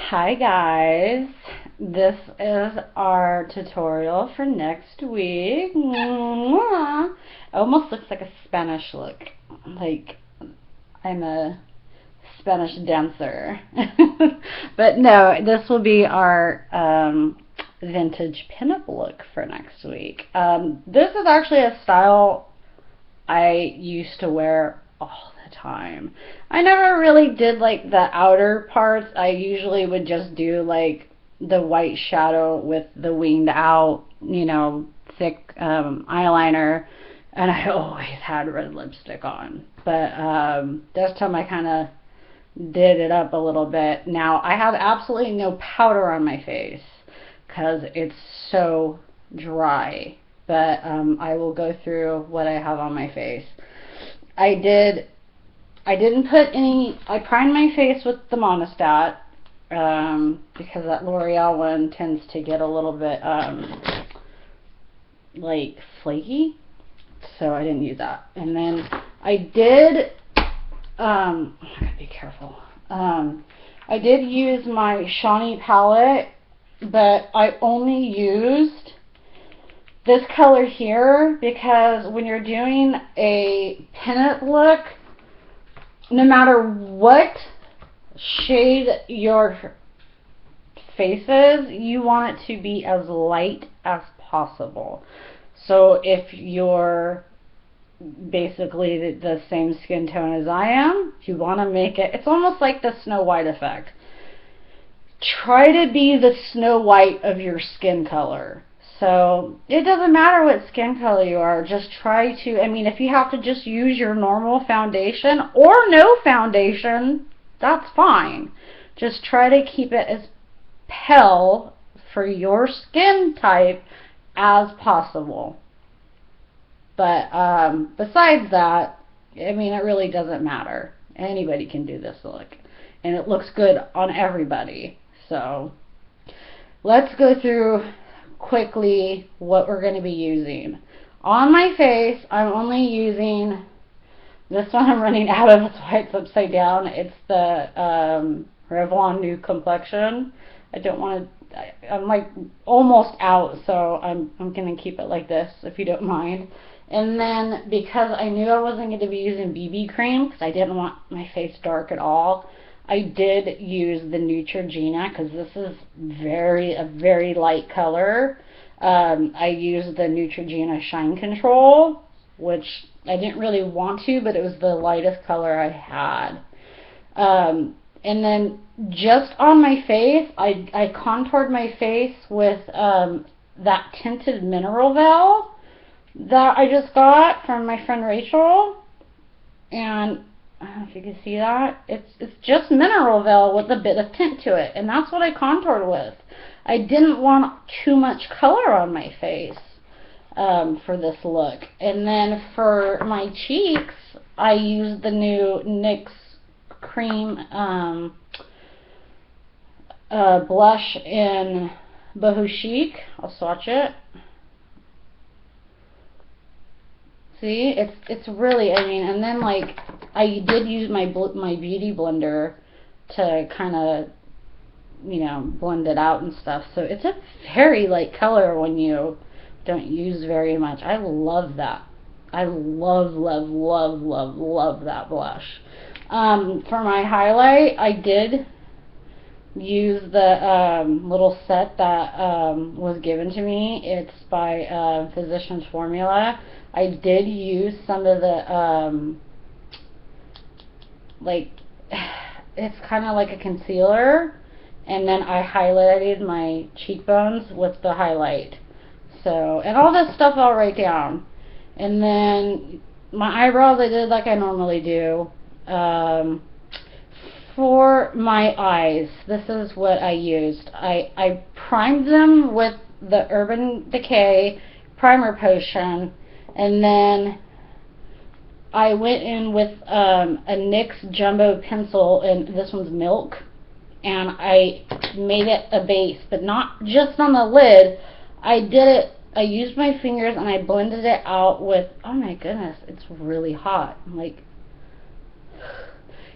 Hi guys, this is our tutorial for next week. Mwah. It almost looks like a Spanish look, like I'm a Spanish dancer. But no, this will be our vintage pinup look for next week. This is actually a style I used to wear all the time. I never really did like the outer parts. I usually would just do like the white shadow with the winged out, thick eyeliner, and I always had red lipstick on. But this time I kind of did it up a little bit. Now I have absolutely no powder on my face because it's so dry, but I will go through what I have on my face. I didn't put any, I primed my face with the Monistat because that L'Oreal one tends to get a little bit like flaky, so I didn't use that. And then I did, I gotta be careful. I did use my Shawnee palette, but I only used this color here because when you're doing a pinup look, no matter what shade your face is, you want it to be as light as possible. So if you're basically the same skin tone as I am, you want to make it, it's almost like the Snow White effect. Try to be the Snow White of your skin color. So it doesn't matter what skin color you are, just try to, I mean, if you have to just use your normal foundation or no foundation, that's fine. Just try to keep it as pale for your skin type as possible. But besides that, I mean, it really doesn't matter. Anybody can do this look, and it looks good on everybody. So let's go through quickly what we're going to be using. On my face, I'm only using this one. I'm running out of, that's why it's upside down. It's the Revlon New Complexion. I don't want to, I'm like almost out, so I'm going to keep it like this if you don't mind. And then because I knew I wasn't going to be using BB cream because I didn't want my face dark at all, I did use the Neutrogena because this is a very light color. I used the Neutrogena Shine Control, which I didn't really want to, but it was the lightest color I had. And then just on my face, I contoured my face with that tinted mineral veil that I just got from my friend Rachel. And I don't know if you can see that. It's just mineral veil with a bit of tint to it, and that's what I contoured with. I didn't want too much color on my face for this look. And then for my cheeks, I used the new NYX Cream blush in Boho Chic. I'll swatch it. See, it's really, I mean, and then like I did use my beauty blender to kind of, blend it out and stuff. So it's a very light color when you don't use very much. I love that. I love that blush. For my highlight, I did use the little set that was given to me. It's by Physicians Formula. I did use some of the like, it's kind of like a concealer, and then I highlighted my cheekbones with the highlight. So, and all this stuff I'll write down. And then my eyebrows I did like I normally do. For my eyes, this is what I used. I primed them with the Urban Decay Primer Potion, and then I went in with a NYX Jumbo Pencil, and this one's Milk, and I made it a base, but not just on the lid. I used my fingers and I blended it out with, oh my goodness, it's really hot. Like,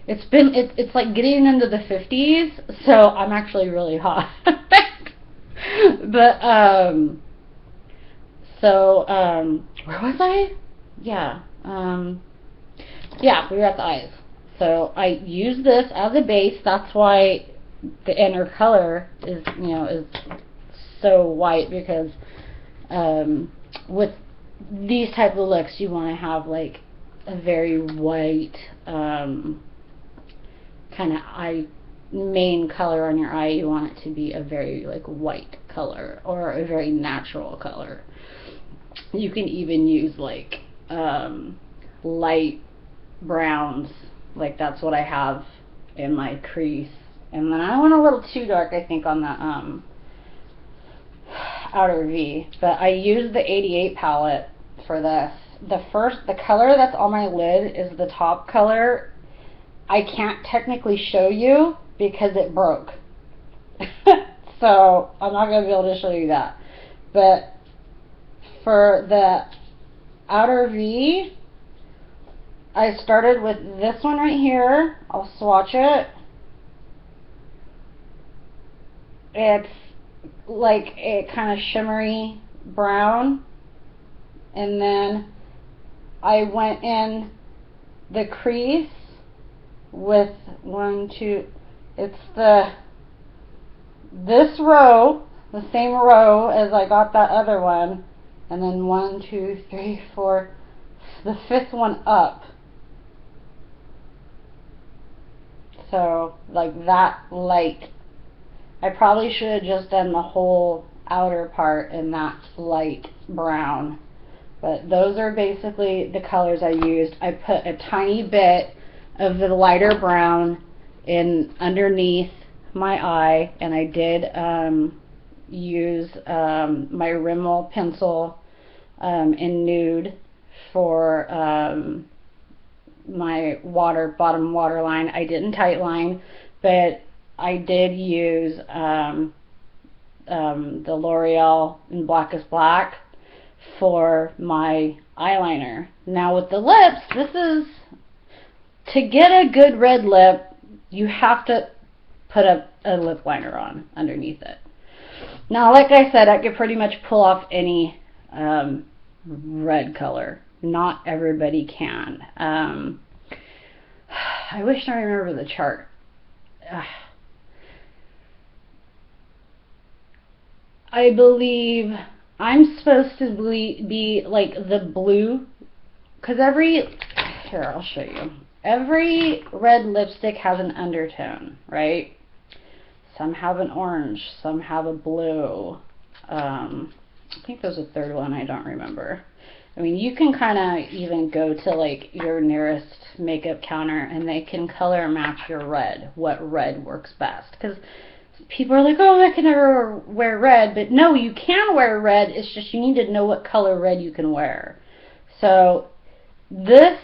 it's like getting into the 50s, so I'm actually really hot. But where was I? Yeah. Yeah, we were at the eyes. So I use this as a base. That's why the inner color is, is so white, because with these type of looks, you want to have like a very white kind of eye, main color on your eye. You want it to be a very like white color, or a very natural color. You can even use like light browns, like that's what I have in my crease. And then I went a little too dark, I think, on the outer V, but I used the 88 palette for this. The color that's on my lid is the top color. I can't technically show you because it broke. So I'm not going to be able to show you that. But for the outer V, I started with this one right here. I'll swatch it. It's like a kind of shimmery brown. And then I went in the crease with it's this row, the same row as I got that other one, and then 1, 2, 3, 4, the fifth one up. So like that light. I probably should have just done the whole outer part in that light brown. But those are basically the colors I used. I put a tiny bit of the lighter brown in underneath my eye, and I did use my Rimmel pencil in nude for my bottom waterline. I didn't tightline, but I did use the L'Oreal in Blackest Black for my eyeliner. Now with the lips, this is, to get a good red lip, you have to put a lip liner on underneath it. Now, like I said, I could pretty much pull off any red color. Not everybody can. I wish I remember the chart. I believe I'm supposed to be like the blue, because here, I'll show you. Every red lipstick has an undertone, right? Some have an orange, some have a blue. I think there's a third one, I don't remember. I mean, you can kind of even go to like your nearest makeup counter and they can color match your red, what red works best. Because people are like, oh, I can never wear red. But no, you can wear red. It's just you need to know what color red you can wear. So this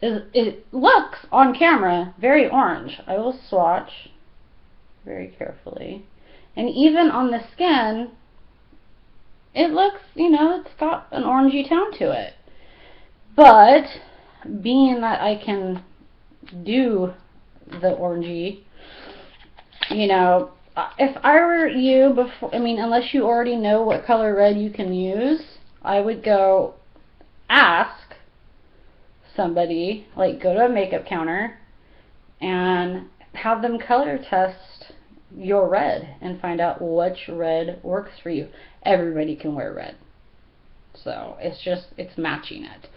it looks on camera very orange. I will swatch very carefully. And even on the skin, it looks, it's got an orangey tone to it. But being that I can do the orangey, if I were you, unless you already know what color red you can use, I would go ask somebody, like go to a makeup counter and have them color test your red and find out which red works for you. Everybody can wear red. So it's matching it.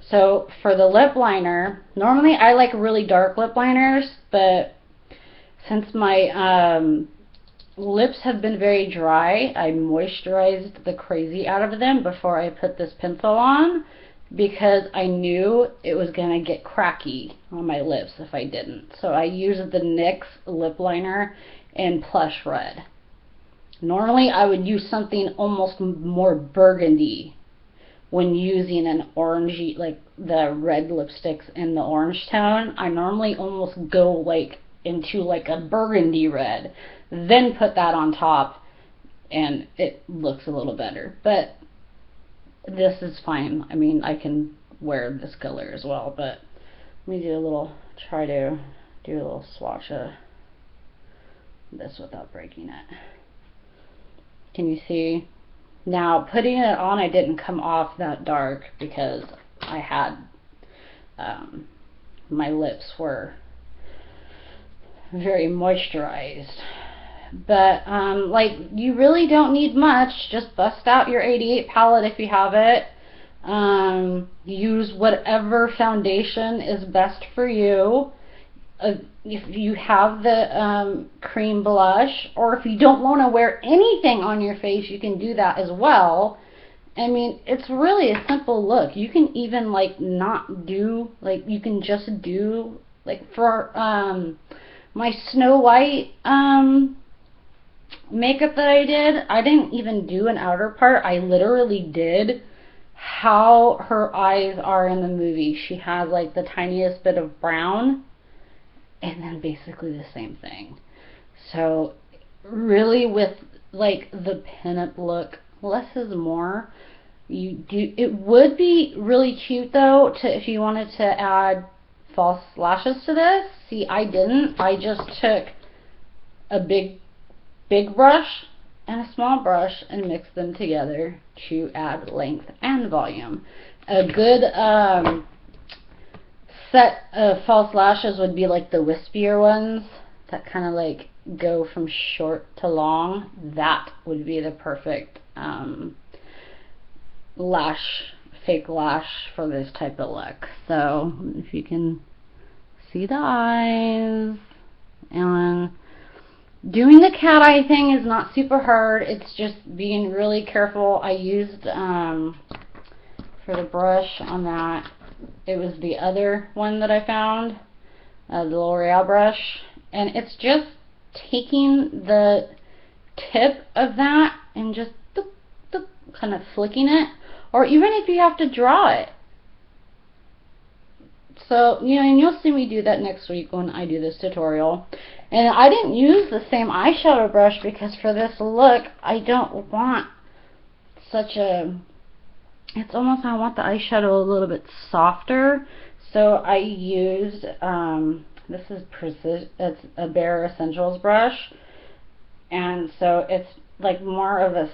So for the lip liner, normally I like really dark lip liners, but since my lips have been very dry, I moisturized the crazy out of them before I put this pencil on, because I knew it was going to get cracky on my lips if I didn't. So I used the NYX lip liner in Plush Red. Normally I would use something almost more burgundy when using an orangey, like the red lipsticks in the orange tone. I normally almost go like into like a burgundy red, then put that on top, and it looks a little better. But this is fine. I mean, I can wear this color as well, but let me try to do a little swatch of this without breaking it. Can you see? Now, putting it on, I didn't come off that dark because I had, my lips were very moisturized. But, like, you really don't need much. Just bust out your 88 palette if you have it. Use whatever foundation is best for you. If you have the cream blush, or if you don't want to wear anything on your face, you can do that as well. I mean, it's really a simple look. You can even like not do, like, you can just do, like, for my Snow White makeup that I didn't even do an outer part. I literally did how her eyes are in the movie. She has like the tiniest bit of brown, and then basically the same thing. So really, with like the pinup look, less is more. It would be really cute though if you wanted to add false lashes to this. See, I didn't. I just took a big brush and a small brush and mixed them together to add length and volume. A good set of false lashes would be like the wispier ones that kind of like go from short to long. That would be the perfect fake lash for this type of look. So if you can see the eyes, and doing the cat eye thing is not super hard. It's just being really careful. I used for the brush on that, it was the other one that I found, the L'Oreal brush, and it's just taking the tip of that and just doop, doop, kind of flicking it, or even if you have to draw it. So, you know, and you'll see me do that next week when I do this tutorial. And I didn't use the same eyeshadow brush because for this look, I don't want such a, it's almost, I want the eyeshadow a little bit softer. So I used, this is it's a Bare Essentials brush. And so it's like more of a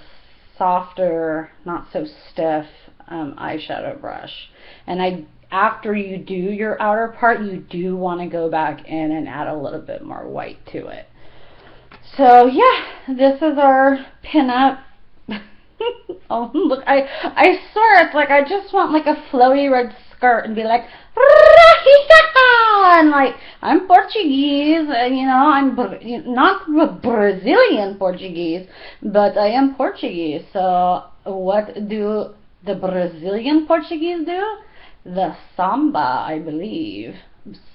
softer, not so stiff eyeshadow brush. And after you do your outer part, you do want to go back in and add a little bit more white to it. So yeah, this is our pinup. Oh look, I swear it's like I just want like a flowy red skirt and be like, and like, I'm Portuguese, and you know, I'm not Brazilian Portuguese, but I am Portuguese. So what do the Brazilian Portuguese do? The samba, I believe.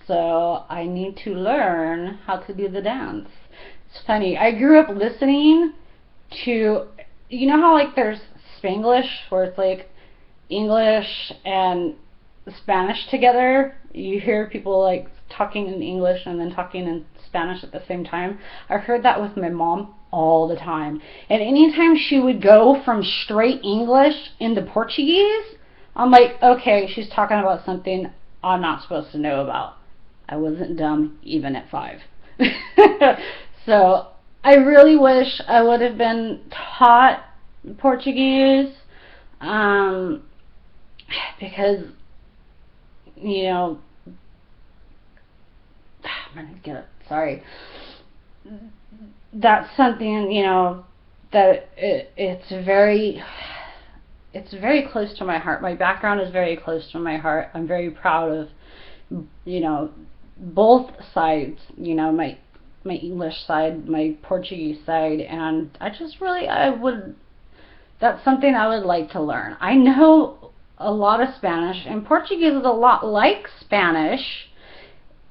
So I need to learn how to do the dance. It's funny, I grew up listening to, you know how like there's Spanglish, where it's like English and Spanish together. You hear people like talking in English and then talking in Spanish at the same time. I heard that with my mom all the time. And anytime she would go from straight English into Portuguese, I'm like, okay, she's talking about something I'm not supposed to know about. I wasn't dumb even at 5. So I really wish I would have been taught Portuguese, because, you know, I'm gonna get it, sorry. That's something, you know, that it's very close to my heart. My background is very close to my heart. I'm very proud of, you know, both sides, you know, my English side, my Portuguese side, and that's something I would like to learn. I know a lot of Spanish, and Portuguese is a lot like Spanish.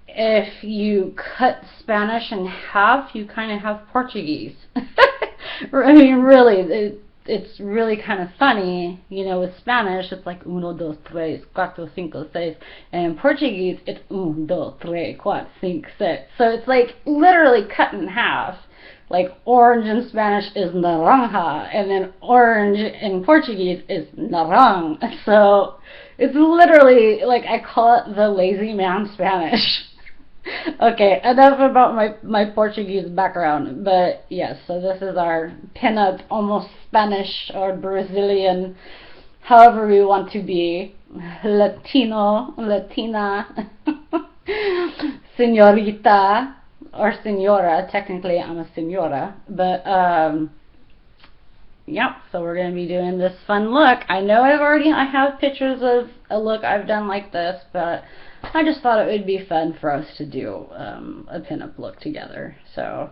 If you cut Spanish in half, you kind of have Portuguese. I mean, really, it's really kind of funny, you know, with Spanish, it's like 1, 2, 3, 4, 5, 6, and in Portuguese, it's 1, 2, 3, 4, 5, 6. So it's like literally cut in half. Like orange in Spanish is naranja, and then orange in Portuguese is narang. So it's literally like, I call it the lazy man Spanish. Okay, enough about my Portuguese background. But yes, so this is our pinup, almost Spanish or Brazilian, however we want to be, Latino, Latina, señorita, or señora. Technically, I'm a señora, but yep. So we're gonna be doing this fun look. I know I have pictures of a look I've done like this, but I just thought it would be fun for us to do a pinup look together. So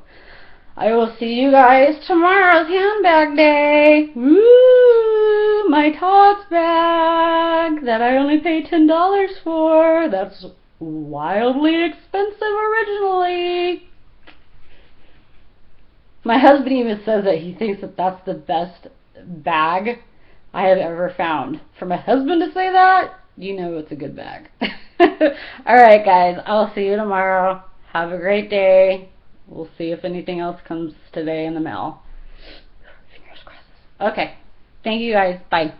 I will see you guys tomorrow's handbag day. Woo! My Tots bag that I only paid $10 for. That's wildly expensive originally. My husband even says that he thinks that that's the best bag I have ever found. For my husband to say that, you know it's a good bag. Alright guys, I'll see you tomorrow. Have a great day. We'll see if anything else comes today in the mail. Fingers crossed. Okay. Thank you guys. Bye.